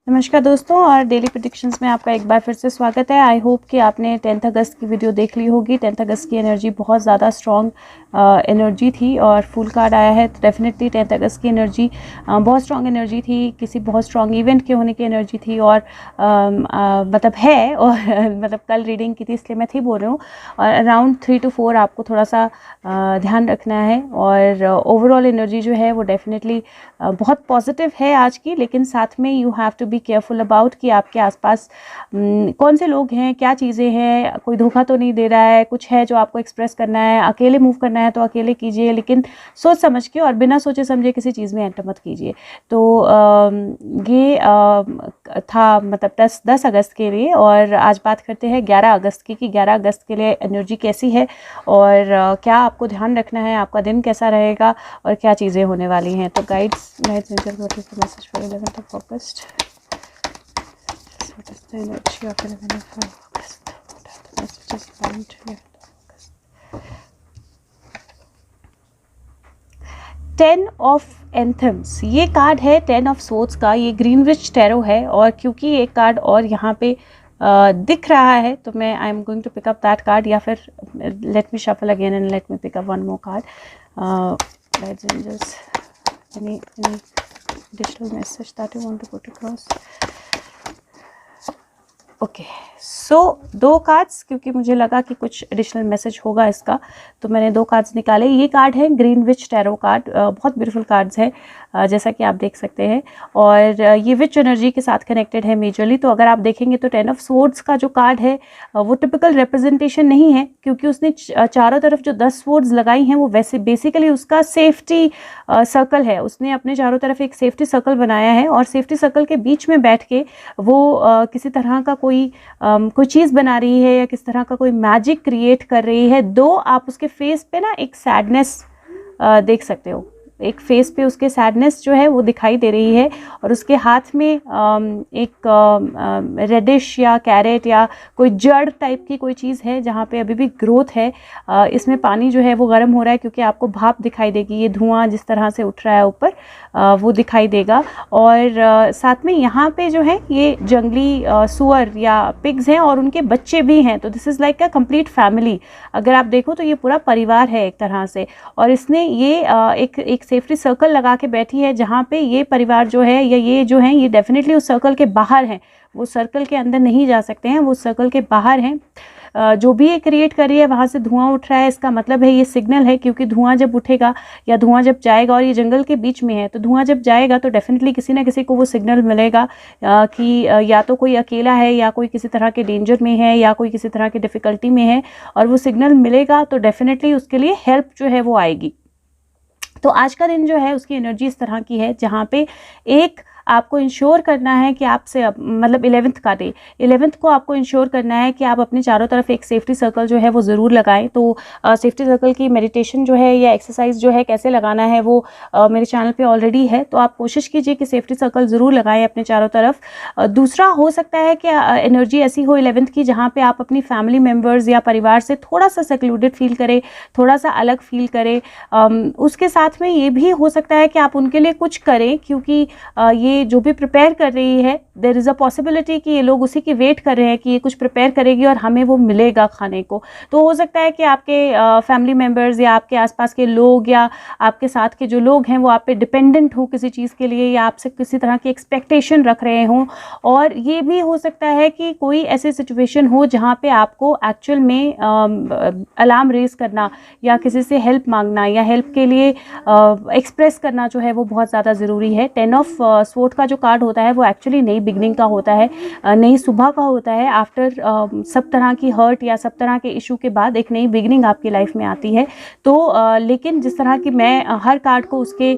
नमस्कार दोस्तों, और डेली प्रेडिक्शंस में आपका एक बार फिर से स्वागत है। आई होप कि आपने 10 अगस्त की वीडियो देख ली होगी। 10 अगस्त की एनर्जी बहुत ज़्यादा स्ट्रॉन्ग एनर्जी थी और फुल कार्ड आया है। तो डेफिनेटली 10 अगस्त की एनर्जी बहुत स्ट्रॉन्ग एनर्जी थी, किसी बहुत स्ट्रॉन्ग इवेंट के होने की एनर्जी थी और मतलब है और मतलब कल रीडिंग की थी इसलिए मैं थी बोल रही हूँ। और अराउंड 3 to 4 आपको थोड़ा सा ध्यान रखना है। और ओवरऑल एनर्जी जो है वो डेफिनेटली बहुत पॉजिटिव है आज की, लेकिन साथ में you have to be careful about कि आपके आसपास कौन से लोग हैं, क्या चीज़ें हैं, कोई धोखा तो नहीं दे रहा है, कुछ है जो आपको एक्सप्रेस करना है। अकेले मूव करना है तो अकेले कीजिए, लेकिन सोच समझ के और बिना सोचे समझे किसी चीज़ में एंटर मत कीजिए। तो ये था मतलब 10 अगस्त के लिए। और आज बात करते हैं 11 अगस्त की कि 11 अगस्त के लिए एनर्जी कैसी है और क्या आपको ध्यान रखना है, आपका दिन कैसा रहेगा और क्या चीज़ें होने वाली हैं। तो guides message for 11th of August. What is the energy of 11th of August? What are the messages coming to 11th of August? 10 of Anthems, ये कार्ड है 10 of Swords का। ये ग्रीनविच टैरो है और क्योंकि एक कार्ड और यहाँ पे दिख रहा है तो मैं I am going to pick up that card, या फिर let me shuffle again and let me pick up one more card. any additional message that you want to put across? Okay so 2 cards, क्योंकि मुझे लगा कि कुछ additional message होगा इसका, तो मैंने 2 कार्ड्स निकाले। ये कार्ड है ग्रीनविच टैरो कार्ड। बहुत ब्यूटीफुल कार्ड्स है जैसा कि आप देख सकते हैं। और ये विच एनर्जी के साथ कनेक्टेड है मेजरली। तो अगर आप देखेंगे तो 10 ऑफ स्वॉर्ड्स का जो कार्ड है वो टिपिकल रिप्रेजेंटेशन नहीं है, क्योंकि उसने चारों तरफ जो 10 स्वॉर्ड्स लगाई हैं वो वैसे बेसिकली उसका सेफ्टी सर्कल है। उसने अपने चारों तरफ एक सेफ्टी सर्कल बनाया है और सेफ्टी सर्कल के बीच में बैठ के वो किसी तरह का कोई चीज़ बना रही है या किस तरह का कोई मैजिक क्रिएट कर रही है। दो आप उसके फेस पे ना एक सैडनेस देख सकते हो, एक फेस पे उसके सैडनेस जो है वो दिखाई दे रही है। और उसके हाथ में एक रेडिश या कैरेट या कोई जड़ टाइप की कोई चीज़ है जहाँ पे अभी भी ग्रोथ है। इसमें पानी जो है वो गर्म हो रहा है, क्योंकि आपको भाप दिखाई देगी, ये धुआं जिस तरह से उठ रहा है ऊपर वो दिखाई देगा। और साथ में यहाँ पे जो है ये जंगली सुअर या पिग्स हैं और उनके बच्चे भी हैं। तो this is like a complete family. अगर आप देखो तो ये पूरा परिवार है एक तरह से। और इसने ये एक सेफ्टी सर्कल लगा के बैठी है जहाँ पे ये परिवार जो है या ये जो है ये डेफिनेटली उस सर्कल के बाहर हैं। वो सर्कल के अंदर नहीं जा सकते हैं, वो सर्कल के बाहर हैं। जो भी ये क्रिएट कर रही है वहाँ से धुआं उठ रहा है, इसका मतलब है ये सिग्नल है, क्योंकि धुआं जब उठेगा या धुआं जब जाएगा, और ये जंगल के बीच में है तो धुआं जब जाएगा तो डेफिनेटली किसी ना किसी को वो सिग्नल मिलेगा कि या तो कोई अकेला है या कोई किसी तरह के डेंजर में है या कोई किसी तरह की डिफ़िकल्टी में है। और वो सिग्नल मिलेगा तो डेफिनेटली उसके लिए हेल्प जो है वो आएगी। तो आज का दिन जो है उसकी एनर्जी इस तरह की है जहाँ पे एक आपको इंश्योर करना है कि आपसे मतलब 11th का डे, 11th को आपको इंश्योर करना है कि आप अपने चारों तरफ एक सेफ्टी सर्कल जो है वो ज़रूर लगाएं। तो सेफ्टी सर्कल की मेडिटेशन जो है या एक्सरसाइज जो है कैसे लगाना है वो मेरे चैनल पे ऑलरेडी है। तो आप कोशिश कीजिए कि सेफ्टी सर्कल ज़रूर लगाएं अपने चारों तरफ। दूसरा हो सकता है कि एनर्जी ऐसी हो 11th की जहाँ पर आप अपनी फैमिली मेम्बर्स या परिवार से थोड़ा सा सेक्लूडेड फील करें, थोड़ा सा अलग फील करें। उसके साथ में ये भी हो सकता है कि आप उनके लिए कुछ करें, क्योंकि ये जो भी प्रिपेयर कर रही है देयर इज़ अ पॉसिबिलिटी कि ये लोग उसी की वेट कर रहे हैं कि ये कुछ प्रिपेयर करेगी और हमें वो मिलेगा खाने को। तो हो सकता है कि आपके फैमिली मेम्बर्स या आपके आसपास के लोग या आपके साथ के जो लोग हैं वो आप पे डिपेंडेंट हो किसी चीज़ के लिए या आपसे किसी तरह की एक्सपेक्टेशन रख रहे हों। और ये भी हो सकता है कि कोई ऐसी सिचुएशन हो जहाँ पे आपको एक्चुअल में अलार्म रेज करना या किसी से हेल्प मांगना या हेल्प के लिए एक्सप्रेस करना जो है वो बहुत ज़्यादा ज़रूरी है। 10 ऑफ स्वॉर्ड का जो कार्ड होता है वो एक्चुअली नई बिगनिंग का होता है, नई सुबह का होता है। आफ्टर सब तरह की हर्ट या सब तरह के इशू के बाद एक नई बिगनिंग आपकी लाइफ में आती है। तो लेकिन जिस तरह की मैं हर कार्ड को उसके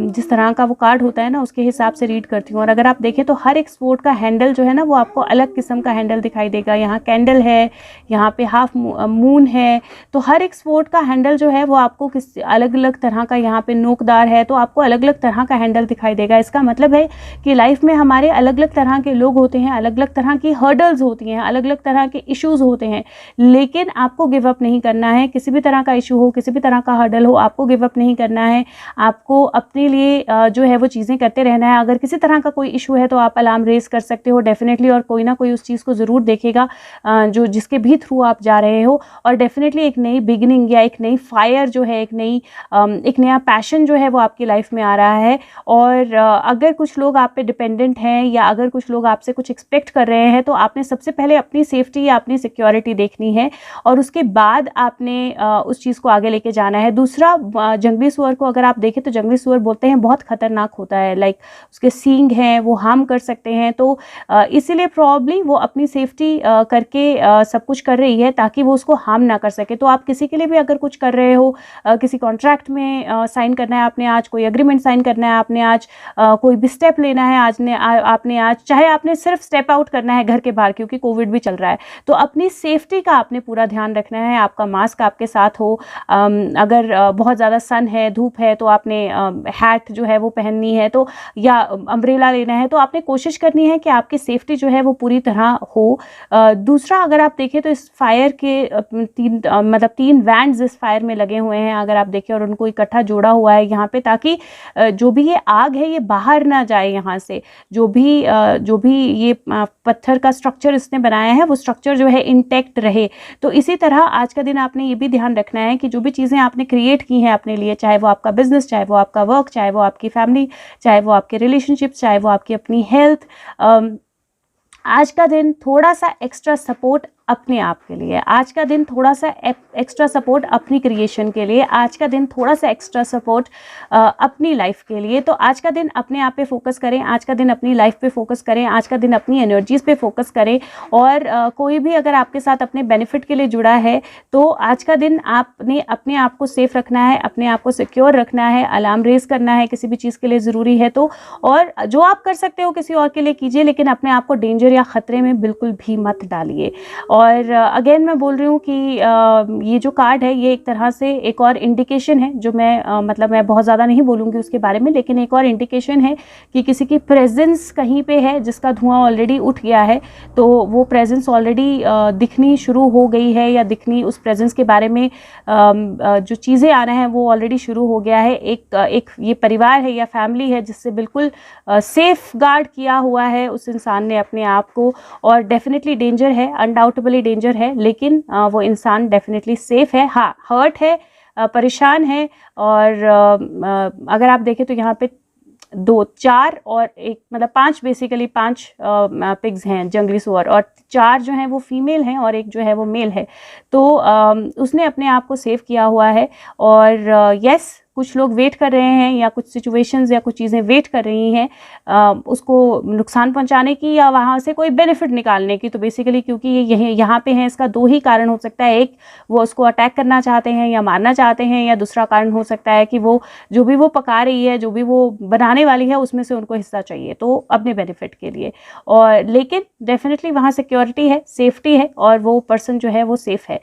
जिस तरह का वो कार्ड होता है ना उसके हिसाब से रीड करती हूँ। और अगर आप देखें तो हर एक स्वॉर्ड का हैंडल जो है ना वो आपको अलग किस्म का हैंडल दिखाई देगा। यहाँ कैंडल है, यहाँ पे हाफ मून है। तो हर एक स्वॉर्ड का हैंडल जो है वो आपको किस अलग अलग तरह का, यहाँ पे नोकदार है तो आपको अलग अलग तरह का हैंडल दिखाई देगा। इसका मतलब मतलब है कि लाइफ में हमारे अलग अलग तरह के लोग होते हैं, अलग अलग तरह की हर्डल्स होती हैं, अलग अलग तरह के इश्यूज़ होते हैं, लेकिन आपको गिव अप नहीं करना है। किसी भी तरह का इशू हो, किसी भी तरह का हर्डल हो, आपको गिव अप नहीं करना है। आपको अपने लिए जो है वो चीज़ें करते रहना है। अगर किसी तरह का कोई इशू है तो आप अलार्म रेज कर सकते हो डेफिनेटली, और कोई ना कोई उस चीज़ को ज़रूर देखेगा जो जिसके भी थ्रू आप जा रहे हो, और डेफिनेटली एक नई बिगिनिंग या एक नई फायर जो है, एक नया पैशन जो है वो आपकी लाइफ में आ रहा है। और अगर कुछ लोग आप पे डिपेंडेंट हैं या अगर कुछ लोग आपसे कुछ एक्सपेक्ट कर रहे हैं, तो आपने सबसे पहले अपनी सेफ्टी या अपनी सिक्योरिटी देखनी है और उसके बाद आपने उस चीज़ को आगे लेके जाना है। दूसरा, जंगली सुअर को अगर आप देखें तो जंगली सुअर बोलते हैं बहुत खतरनाक होता है, लाइक उसके सींग हैं, वो हार्म कर सकते हैं। तो इसीलिए प्रॉब्ली वो अपनी सेफ्टी करके सब कुछ कर रही है ताकि वो उसको हार्म ना कर सके। तो आप किसी के लिए भी अगर कुछ कर रहे हो, किसी कॉन्ट्रैक्ट में साइन करना है आपने आज, कोई एग्रीमेंट साइन करना है आपने आज, कोई भी स्टेप लेना है आपने आज, चाहे आपने सिर्फ स्टेप आउट करना है घर के बाहर क्योंकि कोविड भी चल रहा है, तो अपनी सेफ्टी का आपने पूरा ध्यान रखना है। आपका मास्क आपके साथ हो, अगर बहुत ज़्यादा सन है, धूप है, तो आपने हैट जो है वो पहननी है, तो या अम्ब्रेला लेना है, तो आपने कोशिश करनी है कि आपकी सेफ्टी जो है वो पूरी तरह हो। दूसरा, अगर आप देखें तो इस फायर के तीन वैंड्स इस फायर में लगे हुए हैं अगर आप देखें, और उनको इकट्ठा जोड़ा हुआ है यहाँ पे, ताकि जो भी ये आग है ये बाहर ना जाए यहाँ से। जो भी ये पत्थर का स्ट्रक्चर इसने बनाया है वो स्ट्रक्चर जो है इंटैक्ट रहे। तो इसी तरह आज का दिन आपने ये भी ध्यान रखना है कि जो भी चीज़ें आपने क्रिएट की हैं अपने लिए, चाहे वो आपका बिजनेस, चाहे वो आपका वर्क, चाहे वो आपकी फैमिली, चाहे वो आपके रिलेशनशिप, चाहे वो आपकी अपनी हेल्थ, आज का दिन थोड़ा सा एक्स्ट्रा सपोर्ट अपने आप के लिए, आज का दिन थोड़ा सा एक्स्ट्रा सपोर्ट अपनी क्रिएशन के लिए, आज का दिन थोड़ा सा एक्स्ट्रा सपोर्ट अपनी लाइफ के लिए। तो आज का दिन अपने आप पे फोकस करें, आज का दिन अपनी लाइफ पे फोकस करें, आज का दिन अपनी एनर्जीज पे फोकस करें। और कोई भी अगर आपके साथ अपने बेनिफिट के लिए जुड़ा है तो आज का दिन आपने अपने आप को सेफ रखना है, अपने आप को सिक्योर रखना है, अलार्म रेज करना है किसी भी चीज़ के लिए ज़रूरी है तो, और जो आप कर सकते हो किसी और के लिए कीजिए, लेकिन अपने आप को डेंजर या ख़तरे में बिल्कुल भी मत डालिए। और अगेन मैं बोल रही हूँ कि ये जो कार्ड है ये एक तरह से एक और इंडिकेशन है, जो मैं बहुत ज़्यादा नहीं बोलूँगी उसके बारे में, लेकिन एक और इंडिकेशन है कि किसी की प्रेजेंस कहीं पे है जिसका धुआं ऑलरेडी उठ गया है, तो वो प्रेजेंस ऑलरेडी दिखनी शुरू हो गई है, या दिखनी, उस प्रेजेंस के बारे में जो चीज़ें आ रहे हैं वो ऑलरेडी शुरू हो गया है। एक ये परिवार है या फैमिली है जिससे बिल्कुल सेफ गार्ड किया हुआ है उस इंसान ने अपने आप को, और डेफिनेटली डेंजर है, अनडाउटेबली डेंजर है, लेकिन वो इंसान डेफिनेटली सेफ है। हाँ, हर्ट है, परेशान है, और अगर आप देखें तो यहाँ पे 2, 4 और 1 मतलब 5, बेसिकली 5 पिग्स हैं जंगली सुअर, और 4 जो हैं वो फीमेल हैं और 1 जो है वो मेल है। तो उसने अपने आप को सेव किया हुआ है, और यस, कुछ लोग वेट कर रहे हैं या कुछ सिचुएशंस या कुछ चीज़ें वेट कर रही हैं उसको नुकसान पहुंचाने की या वहाँ से कोई बेनिफिट निकालने की। तो बेसिकली क्योंकि ये यहाँ पे हैं, इसका 2 ही कारण हो सकता है, एक वो उसको अटैक करना चाहते हैं या मारना चाहते हैं, या दूसरा कारण हो सकता है कि वो जो भी वो पका रही है, जो भी वो बनाने वाली है, उसमें से उनको हिस्सा चाहिए, तो अपने बेनिफिट के लिए। और लेकिन डेफिनेटली वहाँ सिक्योरिटी है, सेफ्टी है, और वो पर्सन जो है वो सेफ है।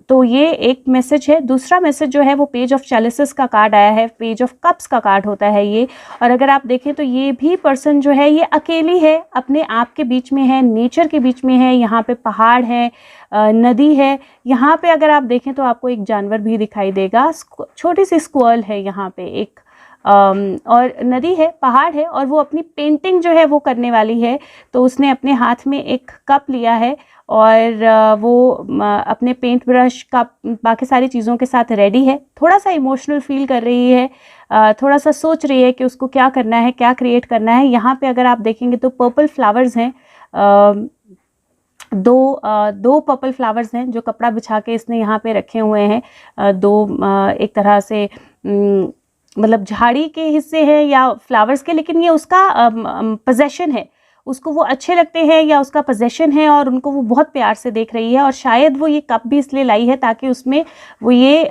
तो ये एक मैसेज है। दूसरा मैसेज जो है वो पेज ऑफ चैलिसेस का कार्ड आया है, पेज ऑफ कप्स का कार्ड होता है ये, और अगर आप देखें तो ये भी पर्सन जो है ये अकेली है, अपने आप के बीच में है, नेचर के बीच में है। यहाँ पे पहाड़ है, नदी है, यहाँ पे अगर आप देखें तो आपको एक जानवर भी दिखाई देगा, छोटी सी स्क्वेरल है यहाँ पे एक, और नदी है, पहाड़ है, और वो अपनी पेंटिंग जो है वो करने वाली है। तो उसने अपने हाथ में एक कप लिया है और वो अपने पेंट ब्रश का बाकी सारी चीज़ों के साथ रेडी है, थोड़ा सा इमोशनल फील कर रही है, थोड़ा सा सोच रही है कि उसको क्या करना है, क्या क्रिएट करना है। यहाँ पे अगर आप देखेंगे तो पर्पल फ्लावर्स हैं, दो पर्पल फ्लावर्स हैं जो कपड़ा बिछा के इसने यहाँ पे रखे हुए हैं। एक तरह से मतलब झाड़ी के हिस्से हैं या फ्लावर्स के, लेकिन ये उसका पोजेशन है, उसको वो अच्छे लगते हैं या उसका पोजेशन है और उनको वो बहुत प्यार से देख रही है। और शायद वो ये कप भी इसलिए लाई है ताकि उसमें वो ये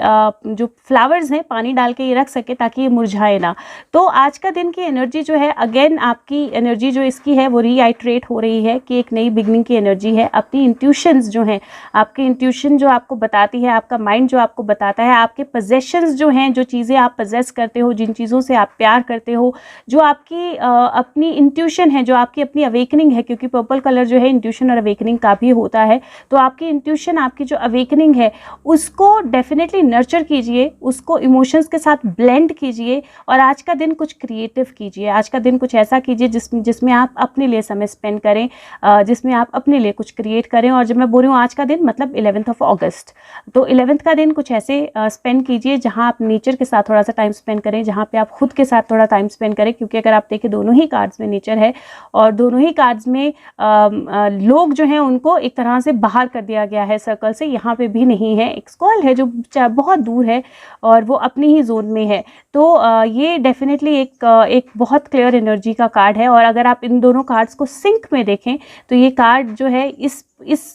जो फ्लावर्स हैं पानी डाल के ये रख सके ताकि ये मुरझाए ना। तो आज का दिन की एनर्जी जो है, अगेन आपकी एनर्जी जो इसकी है वो रीआइट्रेट हो रही है कि एक नई बिगनिंग की एनर्जी है। अपनी इंट्यूशंस जो हैं, आपकी इंट्यूशन जो आपको बताती है, आपका माइंड जो आपको बताता है, आपके पोजेशंस जो हैं, जो चीज़ें आप पोजेस करते हो, जिन चीज़ों से आप प्यार करते हो, जो आपकी अपनी इंट्यूशन है, जो आपकी अपनी अवेकनिंग है, क्योंकि पर्पल कलर जो है इंट्यूशन और अवेकनिंग का भी होता है। तो आपकी इंट्यूशन, आपकी जो अवेकनिंग है, उसको डेफिनेटली नर्चर कीजिए, उसको इमोशंस के साथ ब्लेंड कीजिए और आज का दिन कुछ क्रिएटिव कीजिए। आज का दिन कुछ ऐसा कीजिए जिसमें आप अपने लिए समय स्पेंड करें, जिसमें आप अपने लिए कुछ क्रिएट करें। और जब मैं बोल रही हूँ आज का दिन, मतलब 11 अगस्त, तो 11 का दिन कुछ ऐसे स्पेंड कीजिए जहाँ आप नेचर के साथ थोड़ा सा टाइम स्पेंड करें, जहाँ पे आप खुद के साथ थोड़ा टाइम स्पेंड करें। क्योंकि अगर आप देखें दोनों ही कार्ड्स में नेचर है और दोनों ही कार्ड्स में लोग जो हैं उनको एक तरह से बाहर कर दिया गया है सर्कल से। यहाँ पे भी नहीं है, एक स्क्वाल है जो बहुत दूर है और वो अपनी ही जोन में है। तो ये डेफिनेटली एक बहुत क्लियर एनर्जी का कार्ड है। और अगर आप इन दोनों कार्ड्स को सिंक में देखें तो ये कार्ड जो है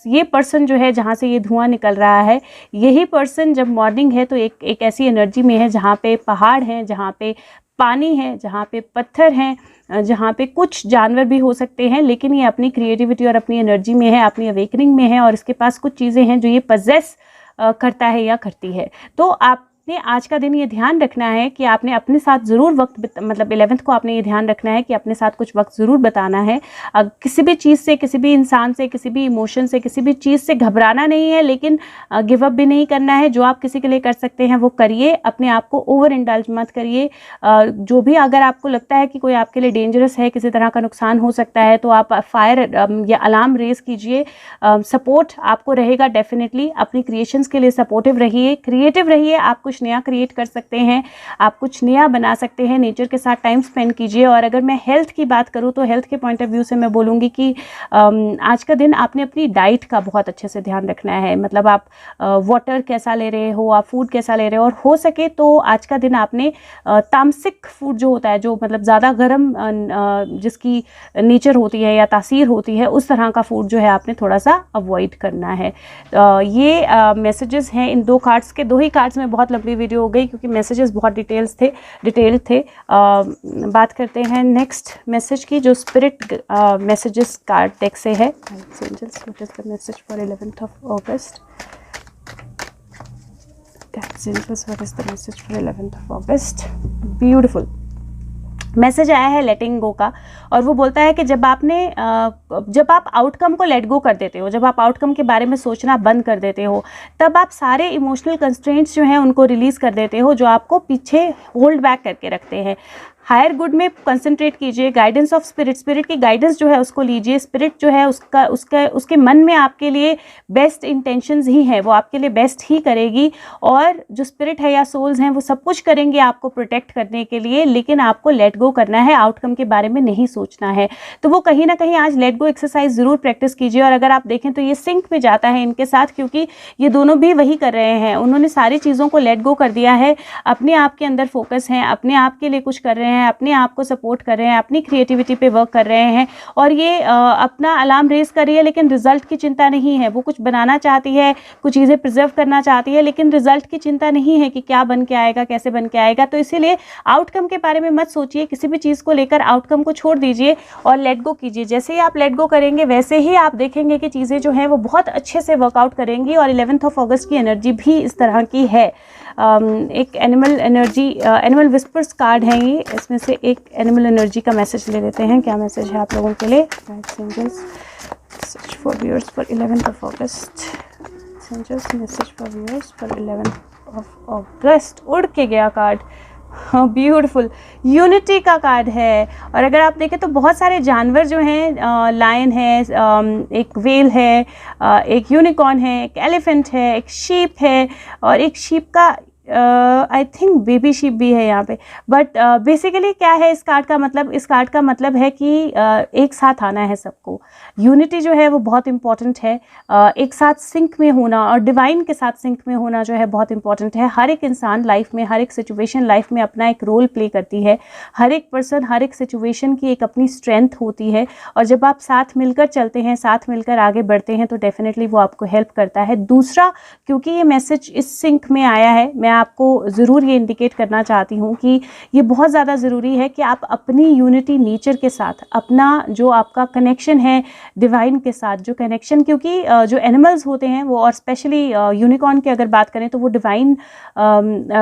ये पर्सन जो है जहाँ से ये धुआं निकल रहा है, यही पर्सन जब मॉर्निंग है तो एक ऐसी एनर्जी में है जहाँ पे पहाड़ हैं, जहाँ पे पानी है, जहाँ पे पत्थर हैं, जहाँ पे कुछ जानवर भी हो सकते हैं, लेकिन ये अपनी क्रिएटिविटी और अपनी एनर्जी में है, अपनी अवेकनिंग में है और इसके पास कुछ चीज़ें हैं जो ये पजेस करता है या करती है। तो आपने आज का दिन ये ध्यान रखना है कि आपने अपने साथ ज़रूर वक्त मतलब 11 को आपने ये ध्यान रखना है कि अपने साथ कुछ वक्त ज़रूर बिताना है। किसी भी चीज़ से, किसी भी इंसान से, किसी भी इमोशन से, किसी भी चीज़ से घबराना नहीं है, लेकिन गिव अप भी नहीं करना है। जो आप किसी के लिए कर सकते हैं वो करिए, अपने आप को ओवर इंडल्ज मत करिए। जो भी अगर आपको लगता है कि कोई आपके लिए डेंजरस है, किसी तरह का नुकसान हो सकता है, तो आप फायर या अलार्म रेज कीजिए। सपोर्ट आपको रहेगा डेफिनेटली। अपनी क्रिएशंस के लिए सपोर्टिव रहिए, क्रिएटिव रहिए। आप कुछ नया क्रिएट कर सकते हैं, आप कुछ नया बना सकते हैं। नेचर के साथ टाइम स्पेंड कीजिए। और अगर मैं हेल्थ की बात करूं तो हेल्थ के पॉइंट ऑफ व्यू से मैं बोलूँगी कि आज का दिन आपने अपनी डाइट का बहुत अच्छे से ध्यान रखना है। मतलब आप वाटर कैसा ले रहे हो, आप फूड कैसा ले रहे हो, और हो सके तो आज का दिन आपने तामसिक फूड जो होता है, जो मतलब ज़्यादा गर्म जिसकी नेचर होती है या तासीर होती है, उस तरह का फूड जो है आपने थोड़ा सा अवॉइड करना है। ये मैसेजेस हैं इन दो कार्ड्स के। दो ही कार्ड्स में बहुत लंबी वीडियो हो गई क्योंकि मैसेजेस बहुत डिटेल्ड थे। बात करते हैं नेक्स्ट मैसेज की, जो स्पिरिट मैसेजेस कार्ड डेक से है। What is the message for 11th of August? What is the message for 11th of August? Beautiful. Message आया है लेटिंग गो का, और वो बोलता है कि जब आप आउटकम को लेट गो कर देते हो, जब आप आउटकम के बारे में सोचना बंद कर देते हो, तब आप सारे इमोशनल कंस्ट्रेंट्स जो हैं उनको रिलीज़ कर देते हो, जो आपको पीछे होल्ड बैक करके रखते हैं। हायर गुड में कंसंट्रेट कीजिए। गाइडेंस ऑफ स्पिरिट की गाइडेंस जो है उसको लीजिए। स्पिरिट जो है उसके मन में आपके लिए बेस्ट इंटेंशंस ही हैं, वो आपके लिए बेस्ट ही करेगी। और जो स्पिरिट है या सोल्स हैं वो सब कुछ करेंगे आपको प्रोटेक्ट करने के लिए, लेकिन आपको लेट गो करना है, आउटकम के बारे में नहीं सोचना है। तो वो कहीं ना कहीं आज लेट गो एक्सरसाइज ज़रूर प्रैक्टिस कीजिए। और अगर आप देखें तो ये सिंक में जाता है इनके साथ, क्योंकि ये दोनों भी वही कर रहे हैं। उन्होंने सारी चीज़ों को लेट गो कर दिया है, अपने आप के अंदर फोकस हैं, अपने आप के लिए कुछ कर रहे हैं, अपने आप को सपोर्ट कर रहे हैं, अपनी क्रिएटिविटी पे वर्क कर रहे हैं। और ये अपना अलार्म रेस कर रही है, लेकिन रिजल्ट की चिंता नहीं है। वो कुछ बनाना चाहती है, कुछ चीज़ें प्रिजर्व करना चाहती है, लेकिन रिजल्ट की चिंता नहीं है कि क्या बन के आएगा, कैसे बन के आएगा। तो इसीलिए आउटकम के बारे में मत सोचिए, किसी भी चीज़ को लेकर आउटकम को छोड़ दीजिए और लेट गो कीजिए। जैसे ही आप लेट गो करेंगे वैसे ही आप देखेंगे कि चीज़ें जो हैं वो बहुत अच्छे से वर्कआउट करेंगी। और 11th अगस्त की एनर्जी भी इस तरह की है। एक animal energy, animal whispers card है ये। इसमें से एक एनिमल एनर्जी का मैसेज ले लेते हैं। क्या मैसेज है आप लोगों के लिए? Message for viewers for 11th August। Message for viewers for 11th August। उड़ के गया कार्ड, ब्यूटीफुल। यूनिटी का कार्ड है। और अगर आप देखें तो बहुत सारे जानवर जो हैं, लायन है, एक वेल है, एक यूनिकॉर्न है, एक एलिफेंट है, एक शीप है, और एक शीप का आई थिंक बेबी शीप भी है यहाँ पे, बट बेसिकली क्या है इस कार्ड का मतलब? इस कार्ड का मतलब है कि एक साथ आना है सबको। यूनिटी जो है वो बहुत इंपॉर्टेंट है। एक साथ सिंक में होना और डिवाइन के साथ सिंक में होना जो है बहुत इंपॉर्टेंट है। हर एक इंसान लाइफ में, हर एक सिचुएशन लाइफ में अपना एक रोल प्ले करती है। हर एक पर्सन, हर एक सिचुएशन की एक अपनी स्ट्रेंथ होती है, और जब आप साथ मिलकर चलते हैं, साथ मिलकर आगे बढ़ते हैं, तो डेफिनेटली वो आपको हेल्प करता है। दूसरा, क्योंकि ये मैसेज इस सिंक में आया है, मैं आपको ज़रूर ये इंडिकेट करना चाहती हूँ कि ये बहुत ज़्यादा ज़रूरी है कि आप अपनी यूनिटी नेचर के साथ, अपना जो आपका कनेक्शन है डिवाइन के साथ, जो कनेक्शन, क्योंकि जो एनिमल्स होते हैं वो, और स्पेशली यूनिकॉर्न की अगर बात करें तो वो डिवाइन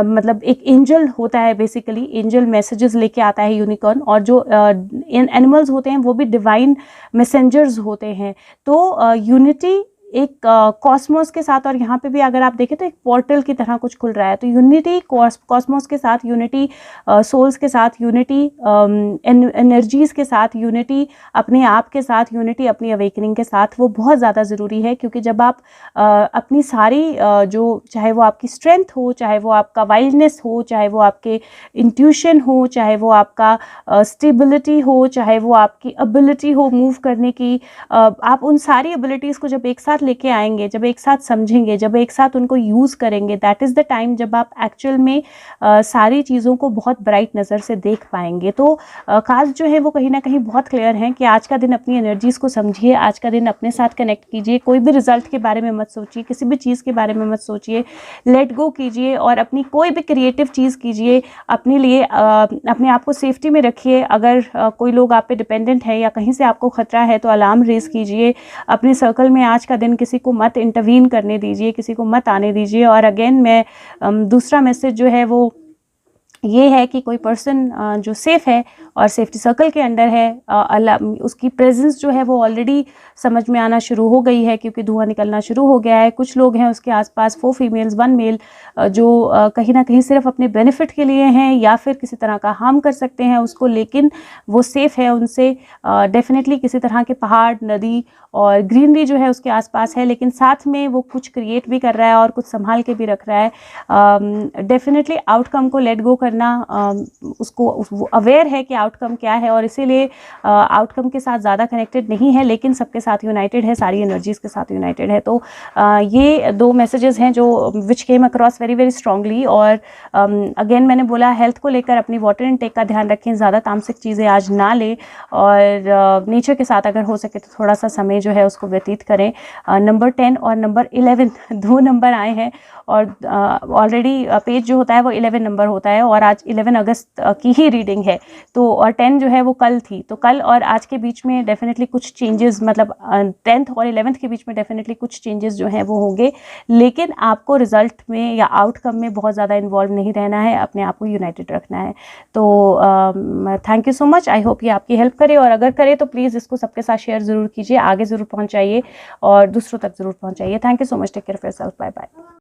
मतलब एक एंजल होता है। बेसिकली एंजल मैसेजेस लेके आता है यूनिकॉर्न, और जो एनिमल्स होते हैं वो भी डिवाइन मैसेंजर्स होते हैं। तो यूनिटी एक कॉस्मोस के साथ, और यहाँ पे भी अगर आप देखें तो एक पोर्टल की तरह कुछ खुल रहा है। तो यूनिटी कॉस्मोस के साथ, यूनिटी सोल्स के साथ, यूनिटी एनर्जीज़ के साथ, यूनिटी अपने आप के साथ, यूनिटी अपनी अवेकनिंग के साथ, वो बहुत ज़्यादा ज़रूरी है। क्योंकि जब आप अपनी सारी जो, चाहे वो आपकी स्ट्रेंथ हो, चाहे वो आपका वाइल्डनेस हो, चाहे वो आपके इंट्यूशन हो, चाहे वो आपका स्टेबिलिटी हो, चाहे वो आपकी एबिलिटी हो मूव करने की, आप उन सारी एबिलिटीज़ को जब एक साथ लेके आएंगे, जब एक साथ समझेंगे, जब एक साथ उनको यूज़ करेंगे, दैट इज़ द टाइम जब आप एक्चुअल में सारी चीज़ों को बहुत ब्राइट नज़र से देख पाएंगे। तो कार्ड्स जो है वो कहीं ना कहीं बहुत क्लियर हैं कि आज का दिन अपनी एनर्जीज़ को समझिए, आज का दिन अपने साथ कनेक्ट कीजिए, कोई भी रिजल्ट के बारे में मत सोचिए, किसी भी चीज़ के बारे में मत सोचिए, लेट गो कीजिए और अपनी कोई भी क्रिएटिव चीज़ कीजिए, अपने लिए अपने आप को सेफ्टी में रखिए। अगर कोई लोग आप पे डिपेंडेंट है या कहीं से आपको खतरा है तो अलार्म रेज कीजिए। अपने सर्कल में आज का दिन किसी को मत इंटरवीन करने दीजिए, किसी को मत आने दीजिए। और अगेन मैं दूसरा मैसेज जो है वो ये है कि कोई पर्सन जो सेफ़ है और सेफ्टी सर्कल के अंडर है, उसकी प्रेजेंस जो है वो ऑलरेडी समझ में आना शुरू हो गई है, क्योंकि धुआं निकलना शुरू हो गया है। कुछ लोग हैं उसके आसपास, 4 फीमेल्स 1 मेल, जो कहीं ना कहीं सिर्फ अपने बेनिफिट के लिए हैं या फिर किसी तरह का हार्म कर सकते हैं उसको, लेकिन वो सेफ़ है उनसे। डेफिनेटली किसी तरह के पहाड़, नदी और ग्रीनरी जो है उसके आसपास है, लेकिन साथ में वो कुछ क्रिएट भी कर रहा है और कुछ संभाल के भी रख रहा है। डेफिनेटली आउटकम को लेट गो करना, उसको अवेयर है कि आउटकम क्या है, और इसीलिए आउटकम के साथ ज़्यादा कनेक्टेड नहीं है, लेकिन सबके साथ यूनाइटेड है, सारी एनर्जीज़ के साथ यूनाइटेड है। तो ये 2 मैसेजेस हैं जो which came across very very strongly. और अगेन मैंने बोला, हेल्थ को लेकर अपनी वाटर इनटेक का ध्यान रखें, ज़्यादा तामसिक चीज़ें आज ना लें, और नेचर के साथ अगर हो सके तो थोड़ा सा समय जो है उसको व्यतीत करें। नंबर 10 और नंबर 11 2 नंबर आए हैं, और ऑलरेडी पेज जो होता है वो 11 नंबर होता है, और आज 11 अगस्त की ही रीडिंग है। तो और 10 जो है वो कल थी, तो कल और आज के बीच में डेफिनेटली कुछ चेंजेस, मतलब 10th और 11th के बीच में डेफिनेटली कुछ चेंजेस जो हैं वो होंगे, लेकिन आपको रिजल्ट में या आउटकम में बहुत ज़्यादा इन्वॉल्व नहीं रहना है, अपने आप को यूनाइटेड रखना है। तो thank you so much, I hope ये आपकी हेल्प करे, और अगर करे तो प्लीज़ इसको सबके साथ शेयर ज़रूर कीजिए, आगे ज़रूर पहुँचाइए और दूसरों तक ज़रूर पहुँचाइए। Thank you so much, take care of yourself, bye bye.